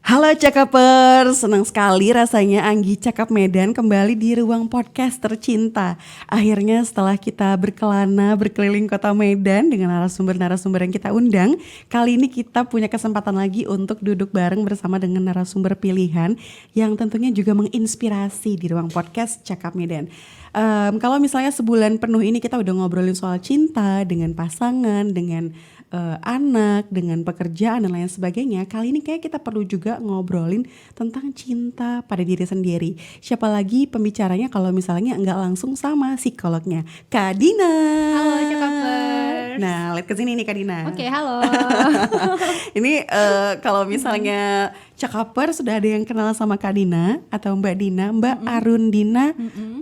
Halo Cakapers, senang sekali rasanya Anggi Cakap Medan kembali di ruang podcast tercinta. Akhirnya setelah kita berkelana berkeliling kota Medan dengan narasumber-narasumber yang kita undang, kali ini kita punya kesempatan lagi untuk duduk bareng bersama dengan narasumber pilihan yang tentunya juga menginspirasi di ruang podcast Cakap Medan. Kalau misalnya sebulan penuh ini kita udah ngobrolin soal cinta dengan pasangan, dengan anak, dengan pekerjaan dan lain sebagainya. Kali ini kayak kita perlu juga ngobrolin tentang cinta pada diri sendiri. Siapa lagi pembicaranya kalau misalnya enggak langsung sama psikolognya, Kak Dina. Halo Cakapers. Nah, lihat ke sini nih Kak Dina. Oke, halo. Ini kalau misalnya Cakapers sudah ada yang kenal sama Kak Dina atau Mbak Dina, Mbak Arundina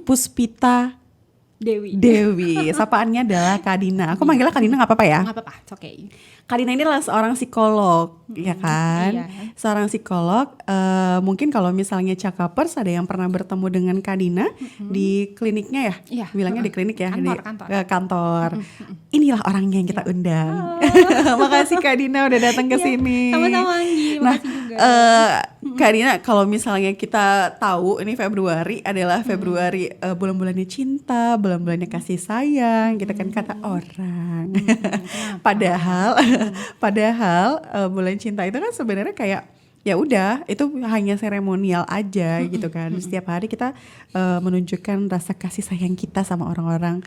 Puspita Dewi. Sapaannya adalah Kak Dina. Aku manggilnya Kak Dina nggak apa-apa ya? Nggak apa-apa, it's okay. Kak Dina ini adalah seorang psikolog, ya kan? Iya. Seorang psikolog. Mungkin kalau misalnya Cakapers ada yang pernah bertemu dengan Kak Dina di kliniknya ya? Iya. Bilangnya di klinik ya? Kantor. Di kantor. Inilah orangnya yang kita undang. Makasih Kak Dina udah datang ke sini. Sama-sama Anggi, Nah, makasih juga. Kak Dina, kalau misalnya kita tahu ini Februari adalah Februari bulan-bulannya cinta, bulan-bulannya kasih sayang, gitu kan kata orang. Padahal bulan cinta itu kan sebenarnya kayak ya udah itu hanya seremonial aja gitu kan. Setiap hari kita menunjukkan rasa kasih sayang kita sama orang-orang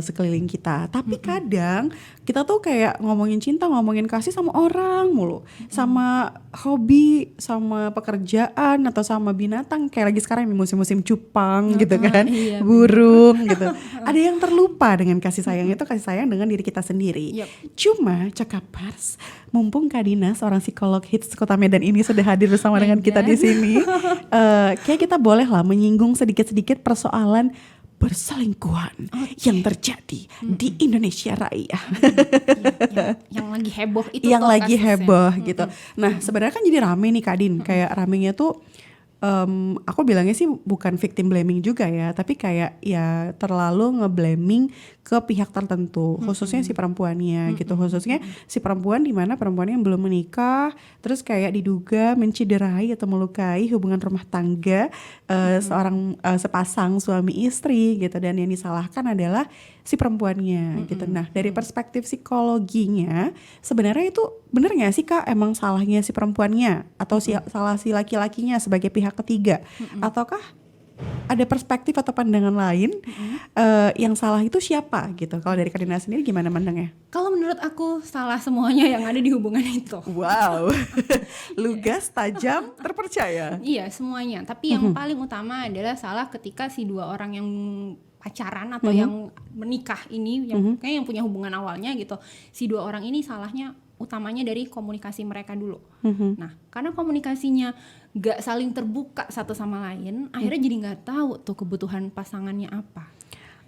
sekeliling kita. Tapi kadang kita tuh kayak ngomongin cinta, ngomongin kasih sama orang mulu, sama hobi, sama pekerjaan atau sama binatang. Kayak lagi sekarang ini musim-musim cupang gitu kan, iya, burung gitu. Ada yang terlupa dengan kasih sayang itu kasih sayang dengan diri kita sendiri. Yep. Cuma Cakapers, mumpung Kak Dina seorang psikolog hits Kota Medan ini sudah hadir bersama dengan kita di sini, kayak kita boleh lah menyinggung sedikit-sedikit persoalan perselingkuhan yang terjadi di Indonesia Raya. Yang lagi heboh itu Yang toh lagi kasusnya. heboh gitu. Nah sebenarnya kan jadi rame nih Kak Din, kayak ramenya tuh aku bilangnya sih bukan victim blaming juga ya, tapi kayak ya terlalu ngeblaming ke pihak tertentu, khususnya si perempuannya gitu, khususnya si perempuan di mana perempuan yang belum menikah, terus kayak diduga menciderai atau melukai hubungan rumah tangga sepasang suami istri gitu, dan yang disalahkan adalah si perempuannya gitu. Nah dari perspektif psikologinya sebenarnya itu bener nggak sih Kak, emang salahnya si perempuannya atau salah si laki-lakinya sebagai pihak ketiga, ataukah ada perspektif atau pandangan lain yang salah itu siapa gitu? Kalau dari Kak Dina sendiri gimana mandangnya? Kalau menurut aku salah semuanya yang ada di hubungan itu. Wow, lugas, tajam, terpercaya. Iya, semuanya. Tapi yang paling utama adalah salah ketika si dua orang yang pacaran atau yang menikah ini, yang kayak yang punya hubungan awalnya gitu. Si dua orang ini salahnya utamanya dari komunikasi mereka dulu. Nah, karena komunikasinya gak saling terbuka satu sama lain, akhirnya jadi gak tahu tuh kebutuhan pasangannya apa.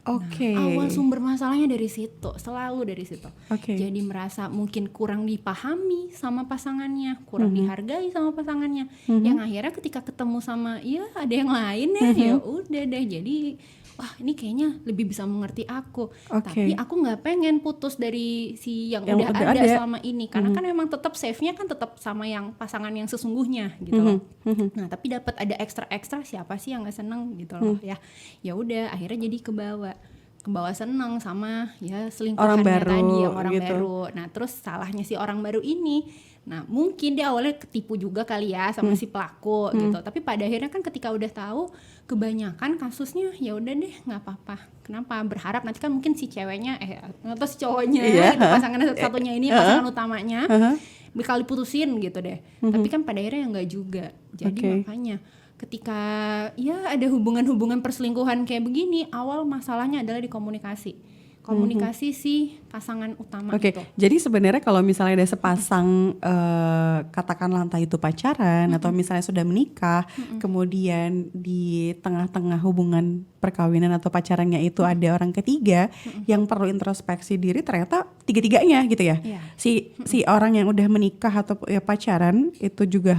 Oke. Nah, awal sumber masalahnya dari situ, selalu dari situ. Oke. Jadi merasa mungkin kurang dipahami sama pasangannya, kurang dihargai sama pasangannya. Yang akhirnya ketika ketemu sama ya ada yang lain ya udah deh, jadi wah ini kayaknya lebih bisa mengerti aku. Tapi aku nggak pengen putus dari si yang udah ada selama ini, karena kan emang tetap save-nya kan tetap sama yang pasangan yang sesungguhnya gitu loh. Nah tapi dapat ada ekstra siapa sih yang nggak seneng gitu loh ya udah akhirnya jadi kebawa seneng sama ya selingkuhannya tadi yang orang gitu. baru. Nah terus salahnya si orang baru ini, nah mungkin dia awalnya ketipu juga kali ya sama si pelaku gitu, tapi pada akhirnya kan ketika udah tahu kebanyakan kasusnya ya udah deh nggak apa-apa. Kenapa berharap nanti kan mungkin si ceweknya atau si cowoknya gitu, pasangan satunya ini pasangan utamanya bakal diputusin gitu deh. Tapi kan pada akhirnya nggak juga. Jadi makanya ketika ya ada hubungan-hubungan perselingkuhan kayak begini, awal masalahnya adalah di komunikasi si pasangan utama itu. Jadi sebenarnya kalau misalnya ada sepasang katakanlah entah itu pacaran atau misalnya sudah menikah, kemudian di tengah-tengah hubungan perkawinan atau pacarannya itu ada orang ketiga yang perlu introspeksi diri, ternyata tiga-tiganya gitu ya. Si orang yang udah menikah atau ya pacaran itu juga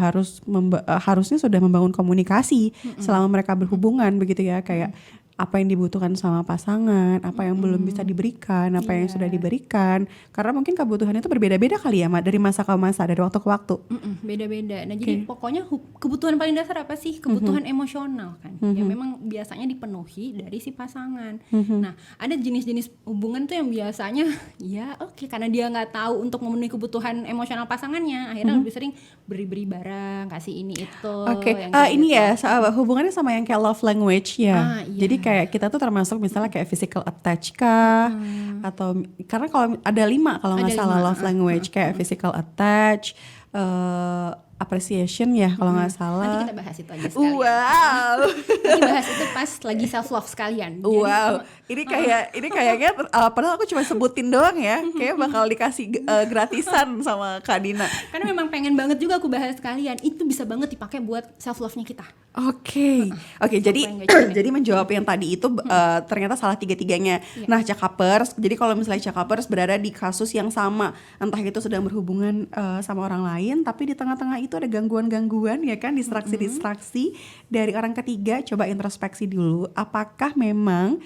harusnya sudah membangun komunikasi selama mereka berhubungan begitu ya, kayak apa yang dibutuhkan sama pasangan, apa yang belum bisa diberikan, apa yang sudah diberikan. Karena mungkin kebutuhan itu berbeda-beda kali ya, Mak, dari masa ke masa, dari waktu ke waktu. Beda-beda. Nah, jadi pokoknya kebutuhan paling dasar apa sih? Kebutuhan emosional kan. Ya memang biasanya dipenuhi dari si pasangan. Nah, ada jenis-jenis hubungan tuh yang biasanya ya oke, karena dia nggak tahu untuk memenuhi kebutuhan emosional pasangannya, akhirnya lebih sering beri-beri barang, kasih ini itu. yang kayak Ini gitu. ya hubungannya sama yang kayak love language ya. Iya. Jadi kayak kita tuh termasuk misalnya kayak physical attach kah, atau karena kalau ada 5 kalau nggak Ada salah 5, love language kayak physical attach, appreciation ya kalau nggak Nanti salah. kita bahas itu aja sekalian. Wow. Nanti bahas itu pas lagi self love sekalian. Jadi, Wow, ini kayaknya padahal aku cuma sebutin doang ya, kayak bakal dikasih gratisan sama Kak Dina. karena memang pengen banget juga aku bahas sekalian. Itu bisa banget dipakai buat self love-nya kita. Oke, jadi yang nggak capek. jadi menjawab yang tadi itu ternyata salah tiga-tiganya. Nah, cakapers, jadi kalau misalnya cakapers berada di kasus yang sama, entah itu sedang berhubungan sama orang lain, tapi di tengah-tengah itu ada gangguan-gangguan ya kan, distraksi-distraksi dari orang ketiga. Coba introspeksi dulu, apakah memang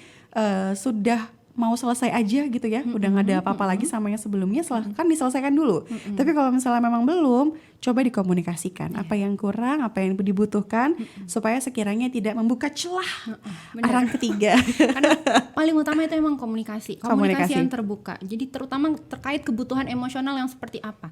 sudah mau selesai aja gitu ya, udah nggak ada apa-apa lagi sama yang sebelumnya, silahkan diselesaikan dulu. Tapi kalau misalnya memang belum, coba dikomunikasikan apa yang kurang, apa yang dibutuhkan, supaya sekiranya tidak membuka celah orang ketiga. Karena paling utama itu emang komunikasi Komunikasi. yang terbuka. Jadi terutama terkait kebutuhan emosional yang seperti apa.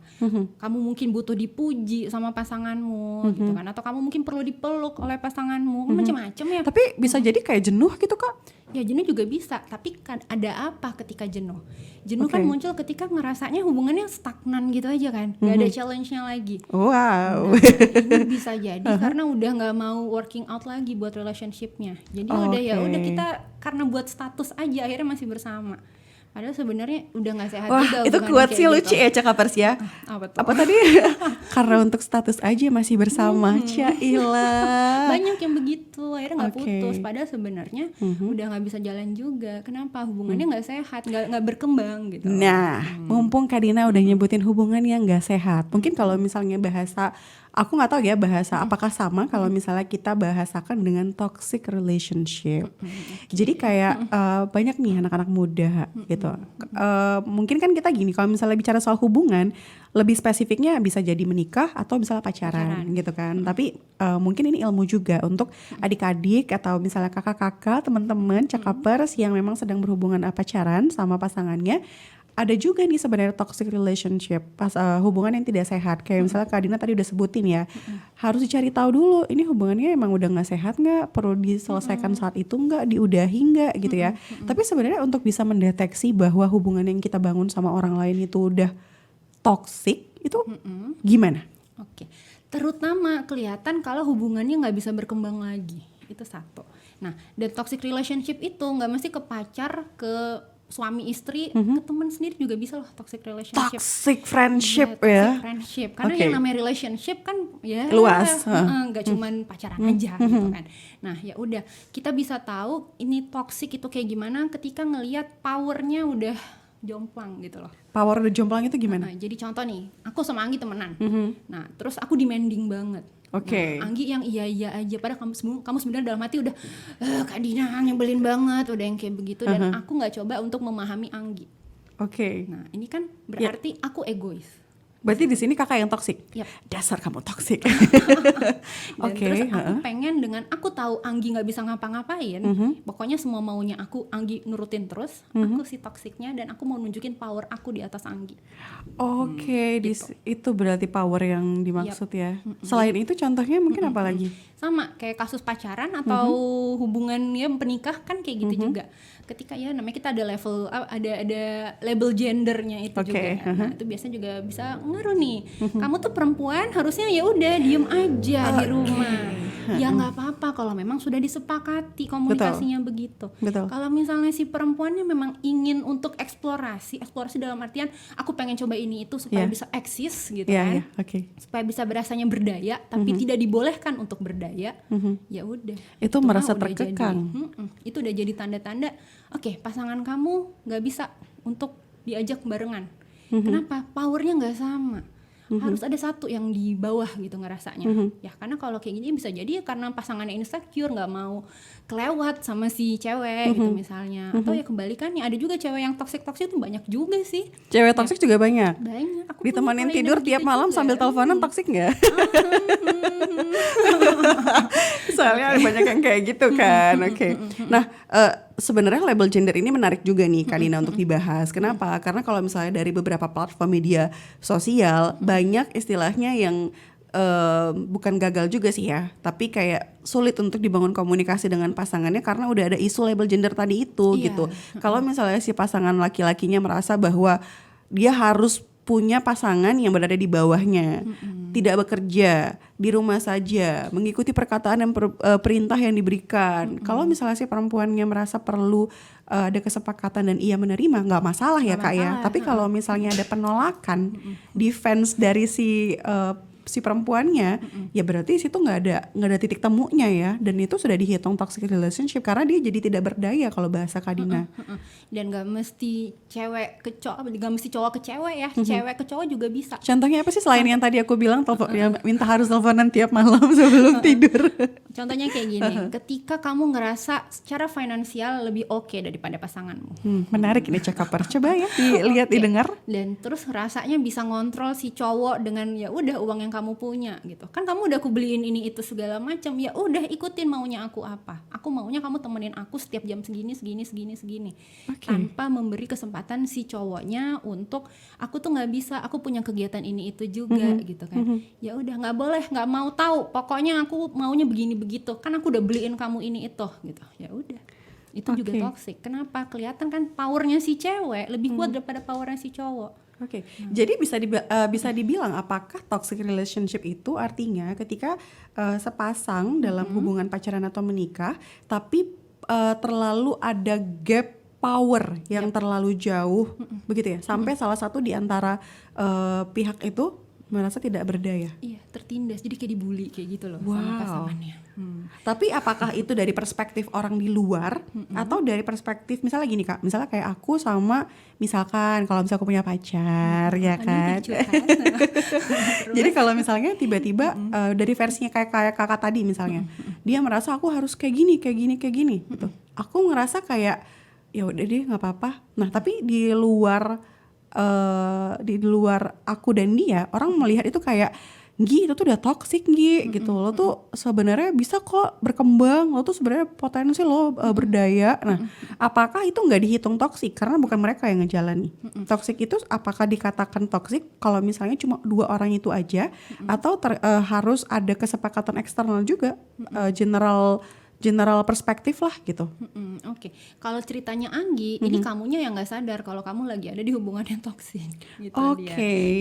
Kamu mungkin butuh dipuji sama pasanganmu gitu kan, atau kamu mungkin perlu dipeluk oleh pasanganmu, macam-macam ya. Tapi bisa jadi kayak jenuh gitu Kak. Ya jenuh juga bisa, tapi kan ada apa ketika jenuh? Jenuh kan muncul ketika ngerasanya hubungannya stagnan gitu aja kan, gak ada challenge-nya lagi. Wow. Ini bisa jadi karena udah nggak mau working out lagi buat relationship-nya. Jadi udah kita karena buat status aja akhirnya masih bersama. Padahal sebenarnya udah nggak sehat Wah, juga. itu hubungan kuat kayak sih, gitu. lucu ya cakapers ya. Apa tadi? Karena untuk status aja masih bersama. Cailah. Banyak yang begitu akhirnya nggak Oke. putus. Padahal sebenarnya udah nggak bisa jalan juga. Kenapa? Hubungannya nggak sehat, nggak berkembang gitu. Nah, mumpung Kak Dina udah nyebutin hubungan yang gak sehat, mungkin kalau misalnya bahasa, aku nggak tahu ya bahasa apakah sama kalau misalnya kita bahasakan dengan toxic relationship. Jadi kayak banyak nih anak-anak muda gitu. Mungkin kan kita gini, kalau misalnya bicara soal hubungan, lebih spesifiknya bisa jadi menikah atau misalnya pacaran gitu kan. Tapi mungkin ini ilmu juga untuk adik-adik atau misalnya kakak-kakak, teman-teman, cakapers yang memang sedang berhubungan pacaran sama pasangannya. Ada juga nih sebenarnya toxic relationship, hubungan yang tidak sehat. Kayak misalnya Kak Dina tadi udah sebutin ya, harus dicari tahu dulu ini hubungannya emang udah nggak sehat nggak, perlu diselesaikan saat itu nggak, diudahi nggak gitu ya. Tapi sebenarnya untuk bisa mendeteksi bahwa hubungan yang kita bangun sama orang lain itu udah toxic, itu gimana? Oke. Terutama kelihatan kalau hubungannya nggak bisa berkembang lagi. Itu satu. Nah, dan toxic relationship itu nggak mesti ke pacar, ke suami istri, ke teman sendiri juga bisa loh toxic relationship. Toxic friendship Toxic ya. friendship. Karena Oke. yang namanya relationship kan ya Luas, nggak cuman pacaran aja gitu kan. Nah, ya udah, kita bisa tahu ini toxic itu kayak gimana ketika ngelihat powernya udah jomplang gitu loh. Power udah jomplang itu gimana? Nah, jadi contoh nih, aku sama Anggi temenan. Nah, terus aku demanding banget. Oke. Nah, Anggi yang iya aja, padahal kamu sebenarnya dalam hati udah Kak Dina nyebelin banget, udah yang kayak begitu, dan aku nggak coba untuk memahami Anggi. Oke. Nah, ini kan berarti aku egois. Berarti di sini kakak yang toksik. Yap. Dasar kamu toksik. Dan terus aku pengen dengan aku tahu Anggi nggak bisa ngapa-ngapain, pokoknya semua maunya aku Anggi nurutin terus, aku si toksiknya dan aku mau nunjukin power aku di atas Anggi. Oke, itu berarti power yang dimaksud ya. Selain itu contohnya mungkin apa lagi? Sama kayak kasus pacaran atau hubungan ya penikah kan kayak gitu juga. Ketika ya namanya kita ada level ada label gendernya itu juga. Nah, itu biasanya juga bisa ngaruh nih. Kamu tuh perempuan harusnya ya udah diem aja di rumah. Ya nggak apa-apa kalau memang sudah disepakati komunikasinya begitu. Betul. Kalau misalnya si perempuannya memang ingin untuk eksplorasi dalam artian aku pengen coba ini itu supaya bisa eksis gitu kan. Oke. Supaya bisa berasanya berdaya tapi tidak dibolehkan untuk berdaya. Ya udah. Itu merasa mah udah terkekang. Itu udah jadi tanda-tanda oke, pasangan kamu nggak bisa untuk diajak barengan. Kenapa? Powernya nggak sama. harus ada satu yang di bawah gitu ngerasanya. Ya karena kalau kayak gini bisa jadi ya karena pasangannya insecure, nggak mau kelewat sama si cewek gitu misalnya. Atau ya kebalikannya, ada juga cewek yang toxic tuh banyak juga sih. Cewek toksik juga banyak. Aku Ditemenin punya tidur kolega tiap gitu malam juga. sambil teleponan toksik nggak? Soalnya ada banyak yang kayak gitu kan. Oke. Nah, sebenarnya label gender ini menarik juga nih Kak Dina untuk dibahas. Kenapa? Karena kalau misalnya dari beberapa platform media sosial banyak istilahnya yang bukan gagal juga sih ya, tapi kayak sulit untuk dibangun komunikasi dengan pasangannya karena udah ada isu label gender tadi itu Iya. gitu. Kalau misalnya si pasangan laki-lakinya merasa bahwa dia harus punya pasangan yang berada di bawahnya, tidak bekerja, di rumah saja, mengikuti perkataan dan perintah yang diberikan. Kalau misalnya si perempuannya merasa perlu ada kesepakatan dan ia menerima, nggak masalah ya Kak ya. Tapi kalau misalnya ada penolakan, defense dari si perempuannya, ya berarti situ nggak ada titik temunya ya, dan itu sudah dihitung toxic relationship karena dia jadi tidak berdaya kalau bahasa Kak Dina. Dan gak mesti cewek ke cowok, gak mesti cowok ke cewek ya, cewek ke cowok juga bisa. Contohnya apa sih selain yang tadi aku bilang ya, minta harus teleponan tiap malam sebelum tidur? Contohnya kayak gini, ketika kamu ngerasa secara finansial lebih oke daripada pasanganmu. Menarik ini check-upper, coba ya dilihat, didengar. Dan terus rasanya bisa ngontrol si cowok dengan ya udah uang yang kamu punya gitu. Kan kamu udah aku beliin ini itu segala macam, ya udah ikutin maunya aku apa. Aku maunya kamu temenin aku setiap jam segini. Tanpa memberi kesempatan si cowoknya untuk aku tuh nggak bisa, aku punya kegiatan ini itu juga gitu kan. Ya udah nggak boleh, nggak mau tahu. Pokoknya aku maunya begini begitu. Kan aku udah beliin kamu ini itu gitu. Ya udah. Itu juga toxic. Kenapa? Kelihatan kan powernya si cewek lebih kuat daripada powernya si cowok. Oke. Jadi bisa dibilang apakah toxic relationship itu artinya ketika sepasang dalam hubungan pacaran atau menikah, tapi terlalu ada gap power yang terlalu jauh, begitu ya? Sampai salah satu di antara pihak itu merasa tidak berdaya. Iya, tertindas. Jadi kayak dibully kayak gitu loh Wow. sama pasangannya. Tapi apakah itu dari perspektif orang di luar atau dari perspektif misalnya gini Kak, misalnya kayak aku sama misalkan kalau misalnya aku punya pacar ya kan. Jadi kalau misalnya tiba-tiba dari versinya kayak kakak tadi misalnya, dia merasa aku harus kayak gini gitu. Aku ngerasa kayak ya udah deh nggak apa-apa. Nah tapi di luar aku dan dia, orang melihat itu kayak Gi, itu tuh udah toxic Gi gitu. Lo tuh sebenarnya bisa kok berkembang, lo tuh sebenarnya potensi lo berdaya. Nah, apakah itu nggak dihitung toxic karena bukan mereka yang ngejalani? Toxic itu apakah dikatakan toxic kalau misalnya cuma dua orang itu aja, atau harus ada kesepakatan eksternal juga, general perspektif lah gitu. Oke. Kalau ceritanya Anggi, ini kamunya yang nggak sadar kalau kamu lagi ada di hubungan yang toksik gitu dia.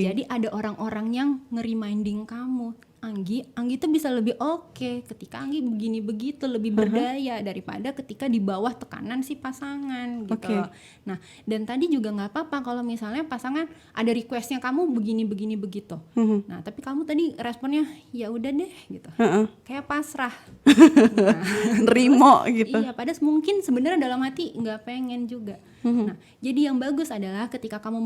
Jadi ada orang-orang yang nge-reminding kamu, Anggi tuh bisa lebih oke ketika Anggi begini begitu, lebih berdaya daripada ketika di bawah tekanan si pasangan gitu. Nah, dan tadi juga nggak apa-apa kalau misalnya pasangan ada requestnya kamu begini begitu. Nah, tapi kamu tadi responnya ya udah deh gitu. Kayak pasrah. Nerimo gitu. Iya, padahal mungkin sebenarnya dalam hati nggak pengen juga. Nah, jadi yang bagus adalah ketika kamu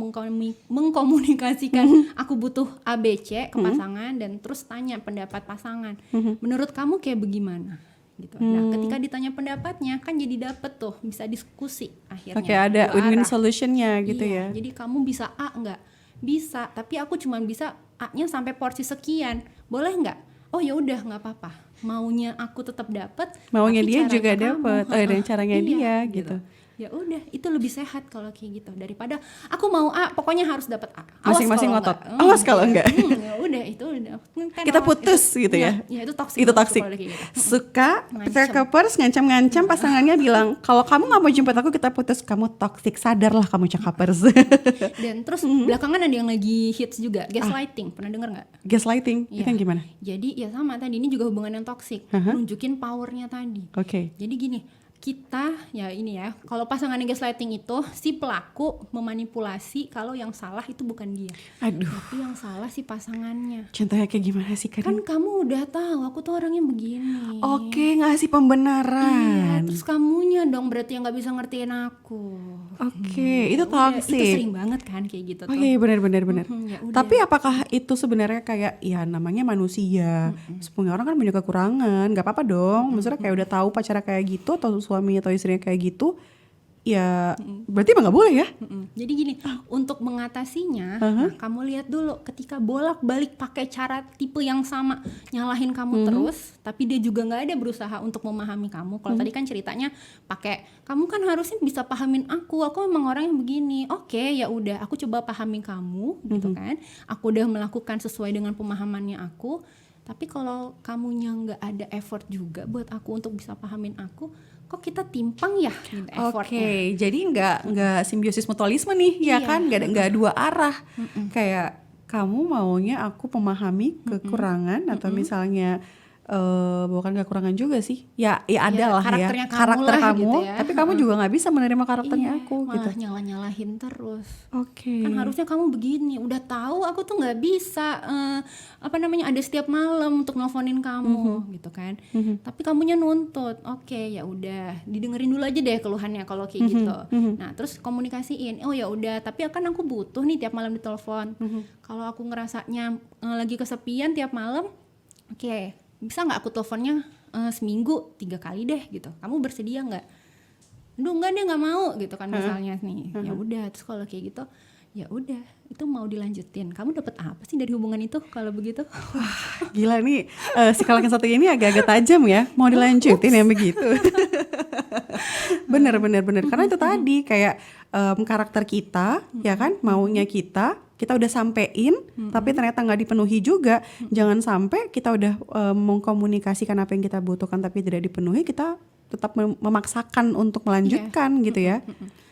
mengkomunikasikan aku butuh ABC ke pasangan dan terus tanya pendapat pasangan. Menurut kamu kayak bagaimana? Gitu. Nah, ketika ditanya pendapatnya kan jadi dapet tuh, bisa diskusi akhirnya. Oke, ada win-win solutionnya gitu ya. Jadi kamu bisa A nggak? Bisa, tapi aku cuma bisa A-nya sampai porsi sekian. Boleh nggak? Oh ya udah nggak apa-apa. Maunya aku tetap dapat, maunya tapi dia juga caranya dapat, dan caranya dia gitu. Ya udah, itu lebih sehat kalau kayak gitu daripada aku mau A, pokoknya harus dapat A. Masing-masing ngotot. Awas kalau enggak. Ya udah, itu udah. Kita putus gitu ya. Ya itu toksik. Itu toksik. Gitu. Suka cakapers ngancam-ngancam pasangannya bilang, "Kalau kamu enggak mau jemput aku, kita putus." Kamu toksik, sadarlah kamu cakapers. Dan terus belakangan ada yang lagi hits juga, gaslighting. Pernah dengar enggak? Gaslighting itu yang gimana? Jadi ya sama tadi, ini juga hubungan yang toksik. Nunjukin powernya tadi. Oke. Jadi gini, kita ya ini ya, kalau pasangan gaslighting itu si pelaku memanipulasi kalau yang salah itu bukan dia, Aduh, tapi yang salah si pasangannya. contohnya kayak gimana sih Karin? Kan kamu udah tahu aku tuh orangnya begini. Oke, ngasih Iya, pembenaran. terus kamunya dong berarti yang nggak bisa ngertiin aku. Oke, itu Udah, itu toxic. sering banget kan kayak gitu tuh. Oke, benar-benar. Ya udah. Tapi apakah itu sebenarnya kayak ya namanya manusia, semua orang kan punya kekurangan, nggak apa-apa dong. Maksudnya kayak udah tahu pacarnya kayak gitu atau suami atau istrinya kayak gitu, ya berarti emang nggak boleh ya? Jadi gini, untuk mengatasinya, nah, kamu lihat dulu ketika bolak-balik pakai cara tipe yang sama, nyalahin kamu terus, tapi dia juga nggak ada berusaha untuk memahami kamu. Kalau tadi kan ceritanya pakai, kamu kan harusnya bisa pahamin aku memang orang yang begini. Oke, ya udah, aku coba pahami kamu, gitu kan. Aku udah melakukan sesuai dengan pemahamannya aku. Tapi kalau kamunya nggak ada effort juga buat aku untuk bisa pahamin aku, kok kita timpang ya gitu effortnya. Oke, jadi nggak simbiosis mutualisme nih, ya Iya. kan? Nggak dua arah. Kayak kamu maunya aku memahami kekurangan atau misalnya bukan kekurangan juga sih, ya ada lah ya karakternya kamu karakter lah kamu, gitu ya. tapi kamu juga nggak bisa menerima karakternya Iya, aku malah gitu. nyalah-nyalahin terus. Oke. Kan harusnya kamu begini, udah tahu aku tuh nggak bisa ada setiap malam untuk nelfonin kamu gitu kan. Tapi kamunya nuntut. Oke, ya udah, didengerin dulu aja deh keluhannya kalau kayak gitu. Nah, terus komunikasiin. Oh ya udah, tapi akan aku butuh nih tiap malam ditelepon. Kalau aku ngerasanya lagi kesepian tiap malam, oke, bisa nggak aku teleponnya seminggu 3 kali deh gitu. Kamu bersedia nggak? Duh enggak deh, nggak mau gitu kan misalnya nih. Ya udah, terus kalau kayak gitu ya udah, itu mau dilanjutin. Kamu dapat apa sih dari hubungan itu kalau begitu? Gila nih, si kalau yang satu ini agak-agak tajam ya, mau dilanjutin yang begitu. Bener. Karena itu tadi kayak karakter kita, ya kan, maunya kita udah sampein, tapi ternyata nggak dipenuhi juga. Jangan sampai kita udah mengkomunikasikan apa yang kita butuhkan tapi tidak dipenuhi, kita tetap memaksakan untuk melanjutkan gitu ya.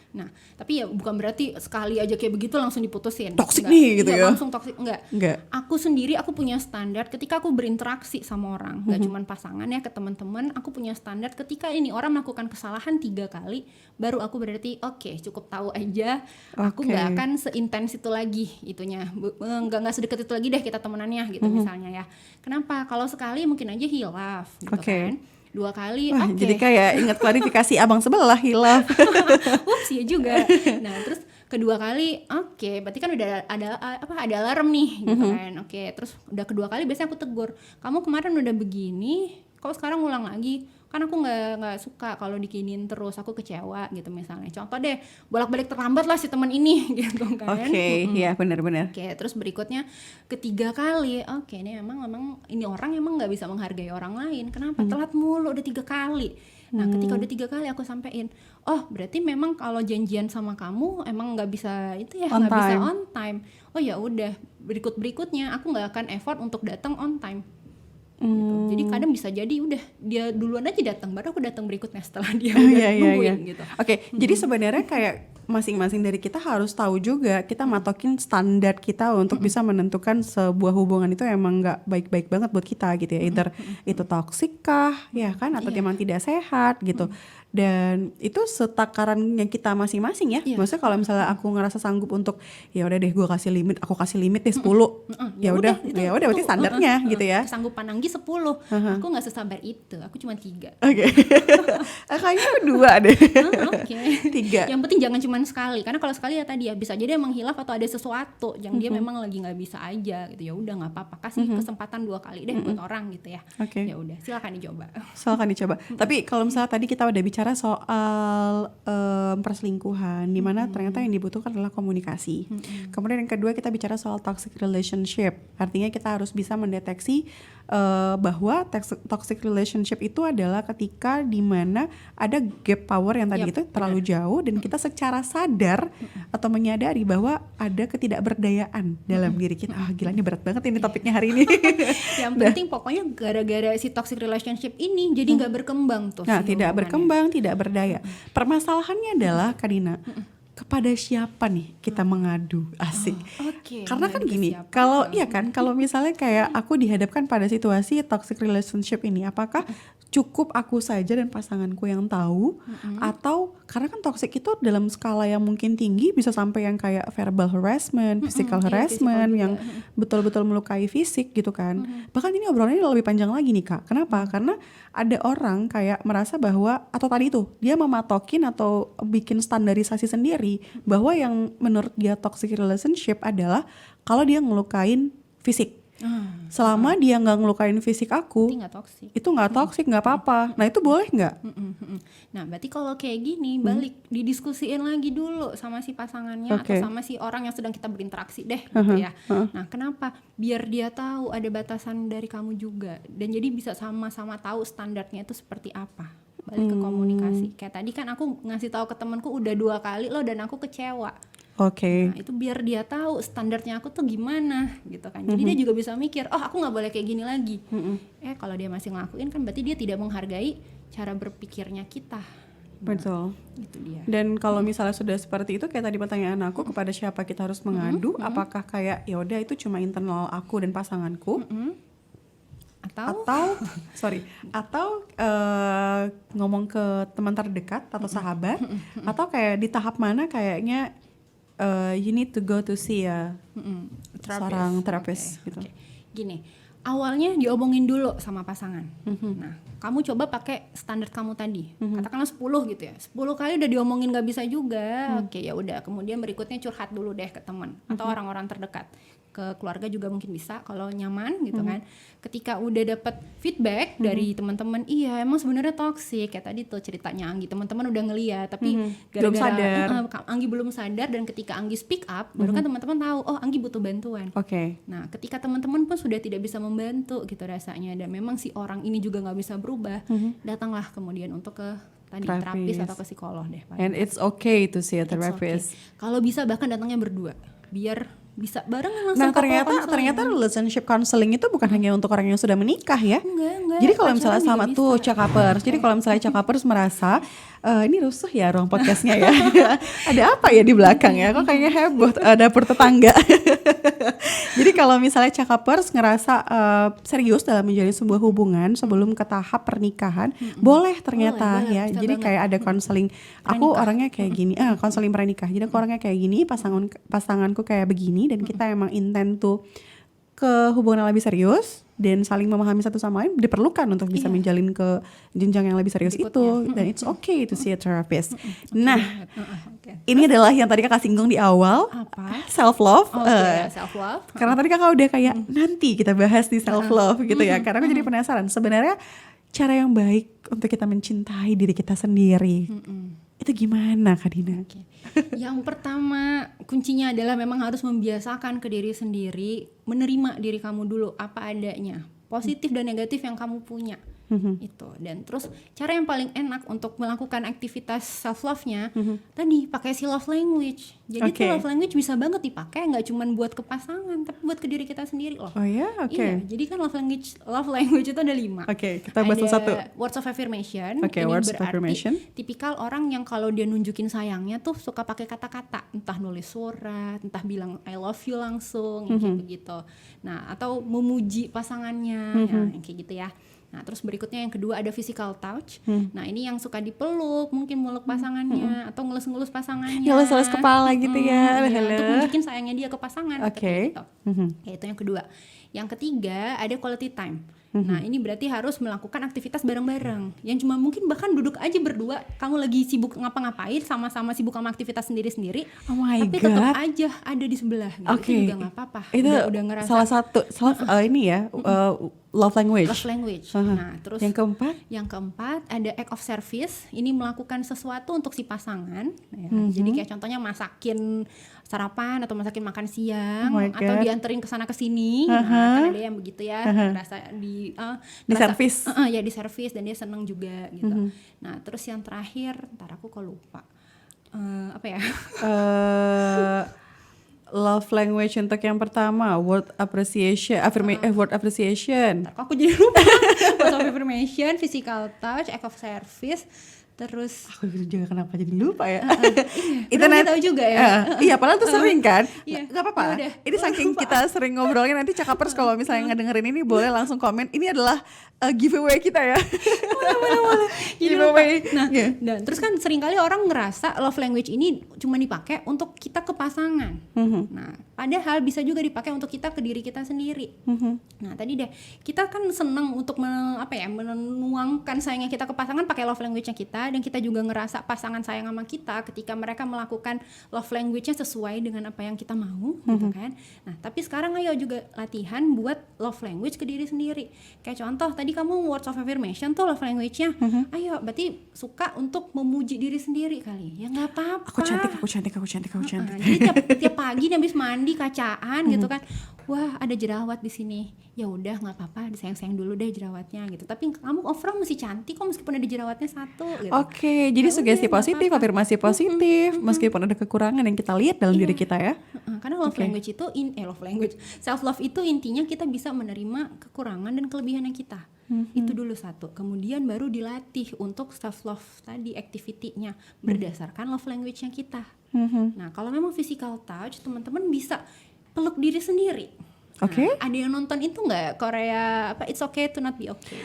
Nah, tapi ya bukan berarti sekali aja kayak begitu langsung diputusin. Toxic Enggak. nih gitu Iya, ya. langsung toxic, enggak. Aku sendiri, aku punya standar ketika aku berinteraksi sama orang, enggak cuman pasangan ya, ke teman-teman, aku punya standar ketika ini orang melakukan kesalahan 3 kali, baru aku berarti oke, cukup tahu aja. Aku enggak akan seintens itu lagi itunya. Enggak sedekat itu lagi deh kita temenannya gitu misalnya ya. Kenapa? Kalau sekali mungkin aja hilaf gitu kan. 2 kali, Wah, jadi kayak ingat klarifikasi abang sebelah hilaf. Ups, ya juga. Nah, terus kedua kali, oke, berarti kan udah ada alarm nih gitu kan. Oke, terus udah kedua kali biasanya aku tegur. Kamu kemarin udah begini, kok sekarang ulang lagi? Kan aku nggak suka kalau dikinin terus, aku kecewa gitu misalnya. Contoh deh, bolak-balik terlambat lah si teman ini gitu kan. Oke, ya benar. Oke, terus berikutnya ketiga kali, oke, ini memang ini orang emang nggak bisa menghargai orang lain. Kenapa? Telat mulu udah 3 kali. Nah, ketika udah 3 kali aku sampein, oh berarti memang kalau janjian sama kamu emang nggak bisa itu ya, nggak bisa on time. Oh ya udah, berikutnya aku nggak akan effort untuk datang on time. Gitu. Jadi kadang bisa jadi udah dia duluan aja datang, baru aku datang berikutnya setelah dia udah nungguin gitu. Oke, jadi sebenarnya kayak masing-masing dari kita harus tahu juga kita matokin standar kita untuk bisa menentukan sebuah hubungan itu emang nggak baik-baik banget buat kita gitu ya. Either itu toksik kah, ya kan, atau emang tidak sehat gitu. Dan itu setakarannya kita masing-masing ya. Maksudnya kalau misalnya aku ngerasa sanggup untuk ya udah deh, aku kasih limit deh 10. Ya udah berarti standarnya gitu ya. Kesanggupan Anggi 10. Aku nggak sesabar itu. Aku cuma 3. Oke. Kayaknya aku 2 deh. Oke. 3. Yang penting jangan cuma sekali. Karena kalau sekali ya tadi ya bisa jadi emang hilaf atau ada sesuatu yang dia memang lagi nggak bisa aja gitu. Ya udah nggak apa-apa. Kasih kesempatan 2 kali deh buat orang gitu ya. Oke. Ya udah, silakan dicoba. Tapi kalau misalnya tadi kita udah bicara soal perselingkuhan, di mana ternyata yang dibutuhkan adalah komunikasi. Kemudian yang kedua kita bicara soal toxic relationship. Artinya kita harus bisa mendeteksi bahwa toxic relationship itu adalah ketika di mana ada gap power yang tadi itu terlalu jauh dan kita secara sadar atau menyadari bahwa ada ketidakberdayaan dalam diri kita. Gila, ini berat banget ini topiknya hari ini. Yang penting pokoknya gara-gara si toxic relationship ini jadi nggak berkembang tuh. Nah, tidak berkembang, tidak berdaya. Permasalahannya adalah Kadina, kepada siapa nih kita mengadu? Asik. Oke. Karena kan gini, kalau misalnya kayak aku dihadapkan pada situasi toxic relationship ini, apakah cukup aku saja dan pasanganku yang tahu, atau karena kan toxic itu dalam skala yang mungkin tinggi bisa sampai yang kayak verbal harassment, physical harassment yang betul-betul melukai fisik gitu kan. Bahkan ini obrolannya lebih panjang lagi nih Kak. Kenapa? Karena ada orang kayak merasa bahwa, atau tadi itu dia mematokin atau bikin standarisasi sendiri bahwa yang menurut dia toxic relationship adalah kalau dia ngelukain fisik. Selama dia nggak ngelukain fisik aku, itu nggak toksik, nggak apa-apa. Nah itu boleh nggak? Nah berarti kalau kayak gini balik didiskusiin lagi dulu sama si pasangannya atau sama si orang yang sedang kita berinteraksi deh gitu ya. Nah kenapa? Biar dia tahu ada batasan dari kamu juga, dan jadi bisa sama-sama tahu standarnya itu seperti apa. Balik ke komunikasi. Kayak tadi kan aku ngasih tahu ke temanku udah 2 kali loh dan aku kecewa. Nah itu biar dia tahu standarnya aku tuh gimana gitu kan. Jadi dia juga bisa mikir, oh aku nggak boleh kayak gini lagi. Kalau dia masih ngelakuin kan berarti dia tidak menghargai cara berpikirnya kita. Betul. Itu dia. Dan kalau misalnya sudah seperti itu, kayak tadi pertanyaan aku, kepada siapa kita harus mengadu? Apakah kayak ya udah itu cuma internal aku dan pasanganku? Atau ngomong ke teman terdekat atau sahabat, atau kayak di tahap mana kayaknya you need to go to see seorang terapis gitu. Gini, awalnya diomongin dulu sama pasangan. Nah, kamu coba pakai standar kamu tadi. Katakanlah 10 gitu ya. 10 kali udah diomongin nggak bisa juga. Oke, ya udah. Kemudian berikutnya curhat dulu deh ke teman atau orang-orang terdekat. Ke keluarga juga mungkin bisa kalau nyaman gitu kan. Ketika udah dapat feedback dari teman-teman, iya emang sebenarnya toksik kayak tadi tuh ceritanya Anggi, teman-teman udah ngeliat tapi gara-gara Anggi belum sadar, dan ketika Anggi speak up baru kan teman-teman tahu oh Anggi butuh bantuan. Nah ketika teman-teman pun sudah tidak bisa membantu gitu rasanya, dan memang si orang ini juga nggak bisa berubah, datanglah kemudian untuk ke terapis atau ke psikolog deh. And it's okay to see a therapist. Kalau bisa bahkan datangnya berdua biar bisa barengan Nah langsung. ternyata relationship counseling itu bukan hanya untuk orang yang sudah menikah ya. Enggak. Jadi kalau misalnya sama tuh cakapers, jadi kalau misalnya cakapers merasa ini rusuh ya ruang podcastnya ya. Ada apa ya di belakang ya? Kok kayaknya heboh dapur tetangga. Jadi kalau misalnya cakapers ngerasa serius dalam menjalin sebuah hubungan sebelum ke tahap pernikahan, boleh ternyata ya. Jadi banget. Kayak ada konseling. Aku orangnya kayak gini, konseling pranikah. Jadi aku orangnya kayak gini, pasanganku kayak begini, dan kita emang intent tuh ke hubungan yang lebih serius dan saling memahami satu sama lain diperlukan untuk bisa menjalin ke jenjang yang lebih serius itu, dan it's okay to see a therapist. Nah, ini adalah yang tadi kakak singgung di awal, self love. Self love. Karena tadi kakak udah kayak nanti kita bahas di self love gitu ya. Karena aku jadi penasaran sebenarnya cara yang baik untuk kita mencintai diri kita sendiri. Itu gimana Kak Dina? Yang pertama kuncinya adalah memang harus membiasakan ke diri sendiri, menerima diri kamu dulu apa adanya, positif dan negatif yang kamu punya. Itu. Dan terus cara yang paling enak untuk melakukan aktivitas self love-nya tadi pakai si love language. Jadi tuh love language bisa banget dipakai nggak cuma buat ke pasangan tapi buat ke diri kita sendiri loh. Iya, jadi kan love language itu ada 5. Kita bahas satu. Words of affirmation. Ini words of affirmation. Tipikal orang yang kalau dia nunjukin sayangnya tuh suka pakai kata-kata, entah nulis surat, entah bilang I love you langsung, kayak begitu. Nah, atau memuji pasangannya, yang kayak gitu ya. Nah terus berikutnya yang kedua ada physical touch. Nah ini yang suka dipeluk, mungkin meluk pasangannya atau ngelus-ngelus pasangannya, ngelus-ngelus kepala gitu ya, untuk nunjukin sayangnya dia ke pasangan. Gitu. Ya, itu yang kedua. Yang ketiga ada quality time. Nah ini berarti harus melakukan aktivitas bareng-bareng, yang cuma mungkin bahkan duduk aja berdua, kamu lagi sibuk ngapa-ngapain, sama-sama sibuk sama aktivitas sendiri-sendiri, tapi tetap aja ada di sebelah gitu. Itu juga nggak apa-apa. Itu udah ngerasa salah satu ini ya, love language. Nah terus yang keempat ada act of service. Ini melakukan sesuatu untuk si pasangan ya. Jadi kayak contohnya masakin sarapan atau masakin makan siang, atau dianterin kesana kesini. Nah kan ada yang begitu ya, rasa di servis. Ya di servis, dan dia seneng juga gitu. Nah terus yang terakhir, ntar aku kok lupa apa ya. Love language untuk yang pertama, word appreciation, word appreciation. Aku jadi lupa. Word of affirmation, physical touch, act of service, terus aku juga kenapa jadi lupa ya. Itu nanti tahu juga ya. Iya, padahal tuh sering kan. Gak apa-apa. Ini saking kita sering ngobrolnya, nanti cakapers kalau misalnya ngedengerin ini boleh langsung komen. Ini adalah giveaway kita ya. Jadi Giveaway. lupa. Nah, Yeah. dan terus kan seringkali orang ngerasa love language ini cuma dipakai untuk kita ke pasangan. Nah, padahal bisa juga dipakai untuk kita ke diri kita sendiri. Nah, tadi deh kita kan seneng untuk menuangkan sayangnya kita ke pasangan pakai love language-nya kita, dan kita juga ngerasa pasangan sayang sama kita ketika mereka melakukan love language-nya sesuai dengan apa yang kita mau, gitu kan. Nah, tapi sekarang ayo juga latihan buat love language ke diri sendiri. Kayak contoh tadi kamu words of affirmation tuh love language-nya. Ayo berarti suka untuk memuji diri sendiri kali. Ya nggak apa-apa. Aku cantik. Jadi tiap pagi nih habis mandi kacaan gitu kan. Wah, ada jerawat di sini. Ya udah nggak apa-apa, disayang-sayang dulu deh jerawatnya gitu. Tapi kamu overall masih cantik kok meskipun ada jerawatnya satu gitu. Oke, jadi Ya sugesti udah, nggak positif, apa-apa. afirmasi positif, meskipun ada kekurangan yang kita lihat dalam diri kita ya. Karena love Oke. language itu self love itu intinya kita bisa menerima kekurangan dan kelebihan yang kita. Itu dulu satu. Kemudian baru dilatih untuk self love tadi activity-nya berdasarkan love language yang kita. Nah, kalau memang physical touch, teman-teman bisa peluk diri sendiri. Nah, Oke. ada yang nonton itu nggak Korea apa It's Okay to Not Be Okay?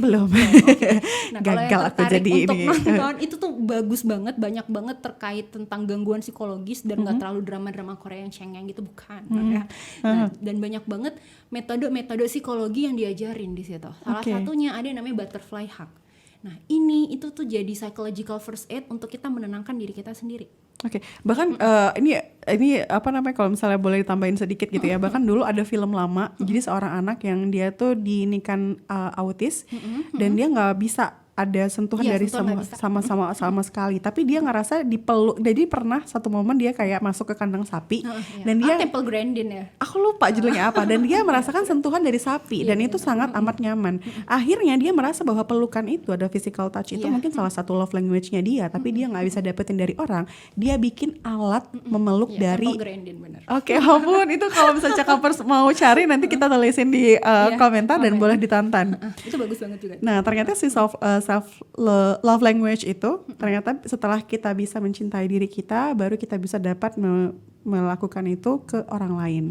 Belum. Nah, kalau yang Gagal aku tertarik jadi untuk ini. nonton itu tuh bagus banget, banyak banget terkait tentang gangguan psikologis dan nggak terlalu drama-drama Korea yang cengeng gitu, bukan ya. Nah, dan banyak banget metode-metode psikologi yang diajarin di situ. Salah Oke. satunya ada yang namanya butterfly hug. Nah, itu tuh jadi psychological first aid untuk kita menenangkan diri kita sendiri. Oke, bahkan ini apa namanya, kalau misalnya boleh ditambahin sedikit gitu ya. Bahkan dulu ada film lama, jadi seorang anak yang dia tuh diinikan autis dan dia nggak bisa ada sentuhan Iya, dari sentuhan nggak bisa. sama sekali. Tapi dia ngerasa dipeluk. Jadi pernah satu momen dia kayak masuk ke kandang sapi dan dia Temple Grandin ya. aku lupa judulnya apa, dan dia merasakan sentuhan dari sapi dan itu sangat amat nyaman. Akhirnya dia merasa bahwa pelukan itu ada physical touch itu mungkin salah satu love language-nya dia, tapi dia nggak bisa dapetin dari orang. Dia bikin alat memeluk Iya, dari Temple Grandin bener. Oke, ampun, itu kalau misalnya Cakapers mau cari nanti kita tulisin di komentar dan boleh ditonton. Itu bagus banget juga. Nah, ternyata si self love language itu ternyata setelah kita bisa mencintai diri kita, baru kita bisa dapat melakukan itu ke orang lain.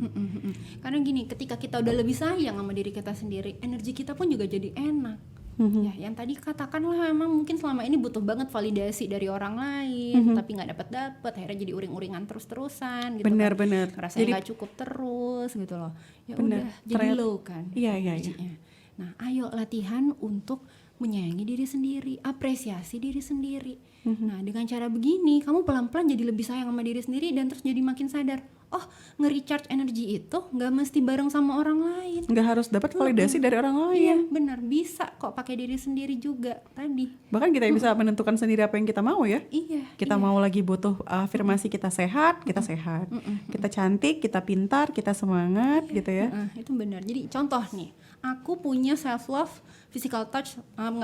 Karena gini, ketika kita udah lebih sayang sama diri kita sendiri, energi kita pun juga jadi enak. Ya, yang tadi katakanlah memang mungkin selama ini butuh banget validasi dari orang lain, tapi nggak dapat, akhirnya jadi uring-uringan terus-terusan gitu. Benar-benar. Kan. Rasanya Jadi- nggak cukup terus gitu loh. Ya Benar. udah, jadi Ternyata- low kan. Iya. energinya. Nah, ayo latihan untuk menyayangi diri sendiri, apresiasi diri sendiri. Nah, dengan cara begini, kamu pelan-pelan jadi lebih sayang sama diri sendiri dan terus jadi makin sadar, oh, nge-recharge energi itu nggak mesti bareng sama orang lain. Nggak harus dapat validasi dari orang lain. Iya, benar, bisa kok pakai diri sendiri juga tadi. Bahkan kita bisa menentukan sendiri apa yang kita mau ya. Iya. Kita mau lagi butuh afirmasi kita sehat, kita sehat. Kita cantik, kita pintar, kita semangat gitu ya. Itu benar. Jadi contoh nih, aku punya self love, physical touch,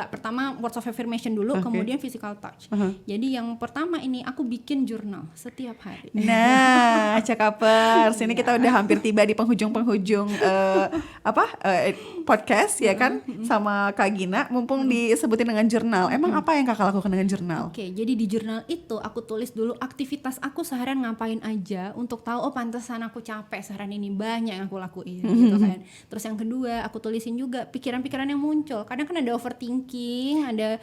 pertama words of affirmation dulu, kemudian physical touch. Jadi yang pertama ini aku bikin jurnal setiap hari. Nah, Cakapers, ini kita udah hampir tiba di penghujung podcast ya kan, sama Kak Gina. Mumpung disebutin dengan jurnal. Emang apa yang Kakak lakukan dengan jurnal? Oke, jadi di jurnal itu aku tulis dulu aktivitas aku seharian ngapain aja untuk tahu, oh pantesan aku capek seharian ini, banyak yang aku lakuin gitu kan. Terus yang kedua, aku tulisin juga pikiran-pikiran yang muncul. Kadang kan ada overthinking, ada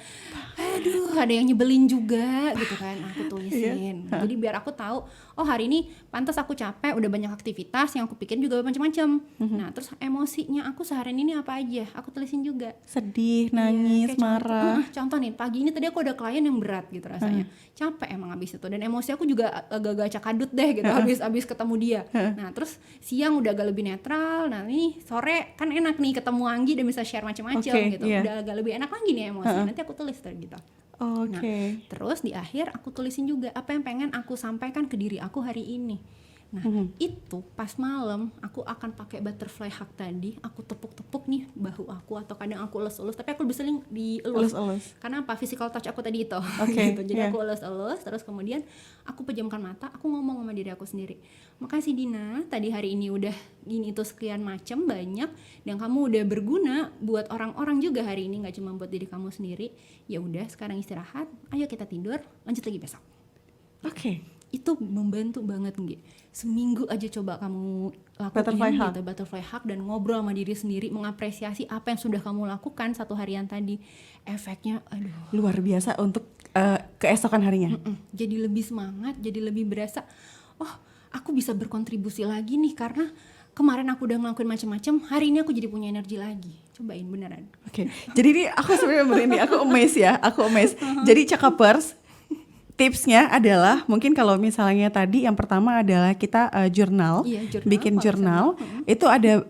yang nyebelin juga gitu kan. Aku tulisin. Jadi biar aku tahu, oh hari ini pantas aku capek, udah banyak aktivitas yang aku pikirin juga macam-macam. Nah, terus emosinya aku seharian ini apa aja, aku tulisin juga. Sedih, nangis, Kayak marah. contoh nih, pagi ini tadi aku ada klien yang berat gitu rasanya, capek emang abis itu, dan emosi aku juga agak-agak cakadut deh gitu abis ketemu dia. Nah terus siang udah agak lebih netral, nah ini sore kan enak nih ketemu Anggi dan bisa share macam-macam gitu, udah agak lebih enak lagi nih emosi. Nanti aku tulis gitu. Nah, terus di akhir aku tulisin juga apa yang pengen aku sampaikan ke diri aku hari ini. Nah, itu pas malam aku akan pakai butterfly hug tadi, aku tepuk-tepuk nih bahu aku, atau kadang aku elus-elus, tapi aku lebih sering dielus. Karena apa? Physical touch aku tadi itu. Gitu. Jadi aku elus-elus, terus kemudian aku pejamkan mata, aku ngomong sama diri aku sendiri. Makasih Dina, tadi hari ini udah gini itu sekian macam banyak, dan kamu udah berguna buat orang-orang juga hari ini, nggak cuma buat diri kamu sendiri. Ya udah, sekarang istirahat, ayo kita tidur, lanjut lagi besok. Oke. itu membantu banget Nggi. Seminggu aja coba kamu lakuin Butterfly hug. gitu, butterfly hug, dan ngobrol sama diri sendiri, mengapresiasi apa yang sudah kamu lakukan satu harian tadi. Efeknya aduh, Luar biasa untuk keesokan harinya. jadi lebih semangat, jadi lebih berasa, oh aku bisa berkontribusi lagi nih karena kemarin aku udah ngelakuin macam-macam, hari ini aku jadi punya energi lagi. Cobain beneran. Oke. Jadi ini aku sebenarnya begini, aku amazed. Jadi Cakapers, tipsnya adalah mungkin kalau misalnya tadi yang pertama adalah kita jurnal, Iya, jurnal, bikin kalau jurnal. Itu ada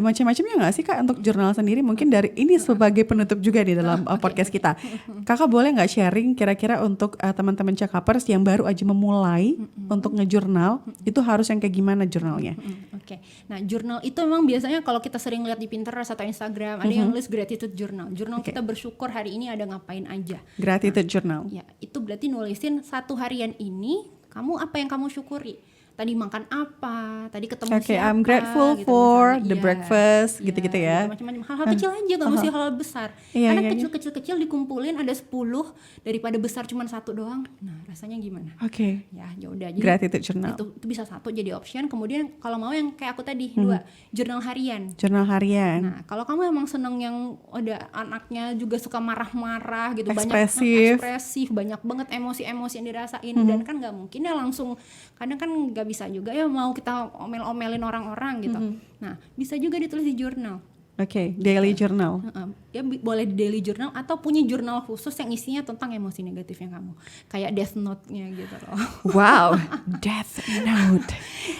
macam-macamnya nggak sih Kak untuk jurnal sendiri? Mungkin dari ini sebagai penutup juga di dalam podcast kita. Kakak boleh nggak sharing kira-kira untuk teman-teman Cakapers yang baru aja memulai untuk ngejurnal, itu harus yang kayak gimana jurnalnya? Oke. Nah, jurnal itu memang biasanya kalau kita sering lihat di Pinterest atau Instagram, ada yang nulis gratitude journal. Jurnal kita bersyukur hari ini ada ngapain aja. Gratitude journal. Ya, itu berarti nulisin satu harian ini kamu apa yang kamu syukuri. Tadi makan apa, tadi ketemu Oke, siapa. I'm grateful gitu for misalnya. the Iya, breakfast, iya, gitu-gitu ya. gitu, macam-macam. Hal-hal kecil aja, gak mesti hal besar. Iya, Karena iya, iya. kecil-kecil dikumpulin ada 10 daripada besar cuma satu doang. Nah, rasanya gimana? Oke. Ya udah. Jadi Gratitude journal. itu bisa satu jadi option. Kemudian kalau mau yang kayak aku tadi, 2, jurnal harian. Jurnal harian. Nah, kalau kamu emang seneng yang ada anaknya juga suka marah-marah gitu, Ekspresif. banyak ekspresif, banyak banget emosi-emosi yang dirasain, dan kan nggak mungkin ya langsung, kadang kan nggak bisa juga ya mau kita omel-omelin orang-orang gitu. Nah, bisa juga ditulis di jurnal. Oke, daily journal. Ya boleh di daily journal atau punya jurnal khusus yang isinya tentang emosi negatifnya kamu, kayak death note-nya gitu loh. Wow, death note.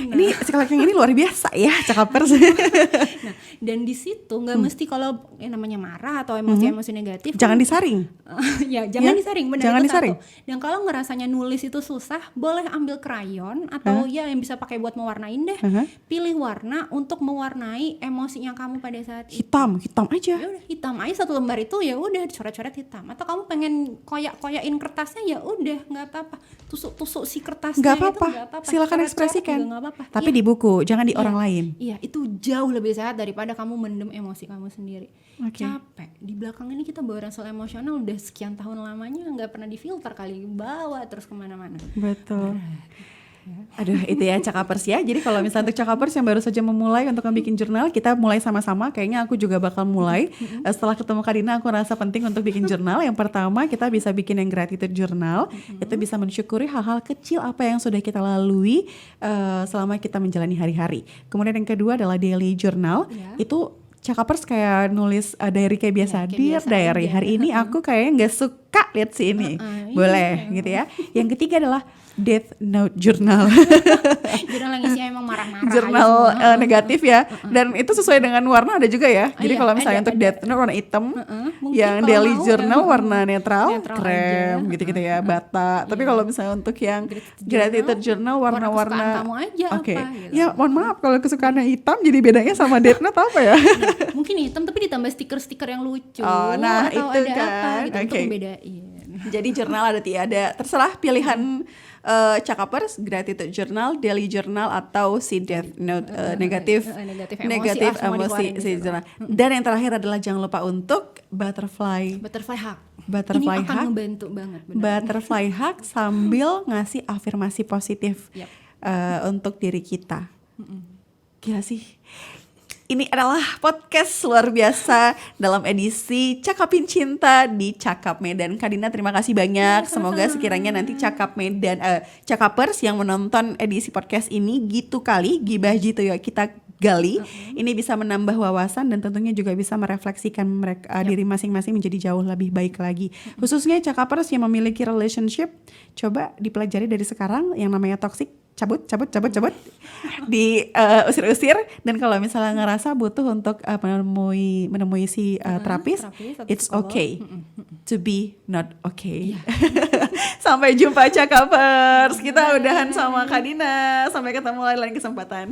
Ini sekali ini luar biasa ya, Cakapers. Nah, dan di situ nggak mesti kalau yang namanya marah atau emosi-emosi negatif Jangan disaring. ya jangan Ya, disaring, benar, jangan itu disaring. satu. Dan kalau ngerasanya nulis itu susah, boleh ambil krayon atau ya yang bisa pakai buat mewarnain deh. Pilih warna untuk mewarnai emosinya kamu pada saat itu. Hitam aja. Ya udah, hitam aja satu lembar itu, ya udah coret-coret hitam. Atau kamu pengen koyak-koyakin kertasnya, ya udah nggak apa-apa, tusuk-tusuk si kertasnya. Nggak itu apa-apa. nggak apa-apa. Silakan Coret-coret ekspresikan. juga nggak apa-apa. Tapi Iya. di buku, jangan di Iya. orang lain. Iya, itu jauh lebih sehat daripada kamu mendem emosi kamu sendiri. Oke. Capek. Di belakang ini kita bawa ransel emosional udah sekian tahun lamanya, nggak pernah difilter kali, bawa terus kemana-mana. Betul. Aduh, itu ya Cakapers ya. Jadi kalau misalnya untuk Cakapers yang baru saja memulai untuk bikin jurnal, kita mulai sama-sama. Kayaknya aku juga bakal mulai. Setelah ketemu Karina, aku rasa penting untuk bikin jurnal. Yang pertama, kita bisa bikin yang gratitude journal. Itu bisa mensyukuri hal-hal kecil apa yang sudah kita lalui selama kita menjalani hari-hari. Kemudian yang kedua adalah daily journal. Ya. Itu Cakapers kayak nulis diary kayak biasa. Ya, kayak Dear biasa diary, aja. hari ini aku kayaknya gak suka lihat si ini. Boleh gitu ya. Yang ketiga adalah death note journal. Jurnal yang isinya emang marah-marah. Jurnal aja semua. negatif ya. Dan itu sesuai dengan warna ada juga ya. Jadi Iya, kalau misalnya ada, untuk ada. death note warna hitam, Mungkin yang kalau daily mau, journal warna netral, netral krem aja. gitu-gitu ya, bata. Tapi kalau misalnya untuk yang gratitude journal warna warna-warna kesukaan kamu aja Oke. apa, gitu. Ya, mohon maaf kalau kesukaannya hitam, jadi bedanya sama death note apa ya? Mungkin hitam tapi ditambah stiker-stiker yang lucu. Oh, nah, atau itu ada apa kan. gitu Oke. untuk membedain. Jadi jurnal ada terserah pilihan Cakapers, gratitude journal, daily journal, atau si death note negatif negatif semua emosi dikeluarin si gitu. jurnal. Dan yang terakhir adalah jangan lupa untuk butterfly Butterfly Butterfly ini akan hug. membantu banget, benar. Butterfly hug sambil ngasih afirmasi positif Yap. untuk diri kita. Gila sih. Ini adalah podcast luar biasa dalam edisi Cakapin Cinta di Cakap Medan. Kadina, terima kasih banyak. Semoga sekiranya nanti Cakap Medan, Cakapers yang menonton edisi podcast ini gitu kali, gibah gitu ya kita gali. Ini bisa menambah wawasan dan tentunya juga bisa merefleksikan mereka diri masing-masing menjadi jauh lebih baik lagi. Khususnya Cakapers yang memiliki relationship, coba dipelajari dari sekarang yang namanya toxic. Cabut, diusir-usir. Dan kalau misalnya ngerasa butuh untuk menemui si terapis, atau it's psikolog. okay to be not okay. Sampai jumpa Cakapers. Kita udahan sama Kadina. Sampai ketemu lain kesempatan.